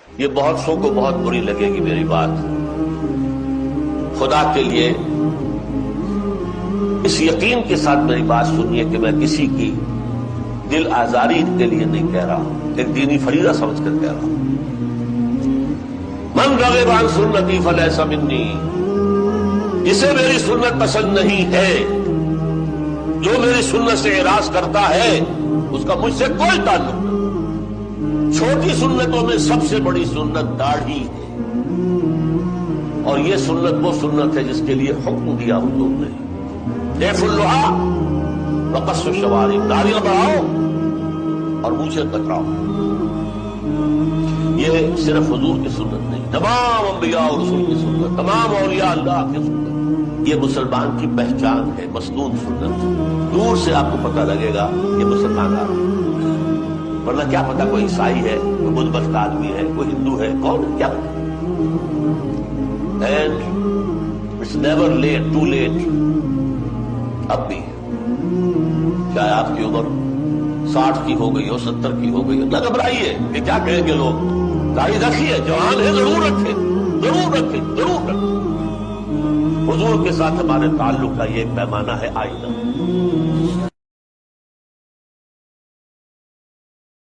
یہ بہت سو کو بہت بری لگے گی میری بات، خدا کے لیے اس یقین کے ساتھ میری بات سنیے کہ میں کسی کی دل آزاری کے لیے نہیں کہہ رہا ہوں، ایک دینی فریضہ سمجھ کر کہہ رہا ہوں۔ من رغب عن سنتی فلیس منی، جسے میری سنت پسند نہیں ہے، جو میری سنت سے اعراض کرتا ہے، اس کا مجھ سے کوئی تعلق نہیں۔ چھوٹی سنتوں میں سب سے بڑی سنت داڑھی ہے، اور یہ سنت وہ سنت ہے جس کے لیے حکم دیا حضور نے، ضیف اللحیٰ وقص الشوارب، داڑھیاں بڑھاؤ اور مونچھیں کتراؤ۔ یہ صرف حضور کی سنت نہیں، تمام انبیاء اور رسول کی سنت، تمام اولیاء اللہ کی سنت، یہ مسلمان کی پہچان ہے، مسنون سنت۔ دور سے آپ کو پتہ لگے گا یہ مسلمان آ رہا ہے، ورنہ کیا پتا کوئی عیسائی ہے، کوئی بدھ پرست آدمی ہے، کوئی ہندو ہے، کون ہے کیا پتا۔ And it's never late, to late. اب بھی چاہے آپ کی عمر 60 کی ہو گئی ہو، 70 کی ہو گئی ہو، نہ گھبرائیے کہ کیا کہیں گے لوگ، داڑھی رکھیے، جوان ہے ضرور رکھیں، ضرور رکھیں، ضرور رکھیں۔ حضور کے ساتھ ہمارے تعلق کا یہ ایک پیمانہ ہے آئینہ۔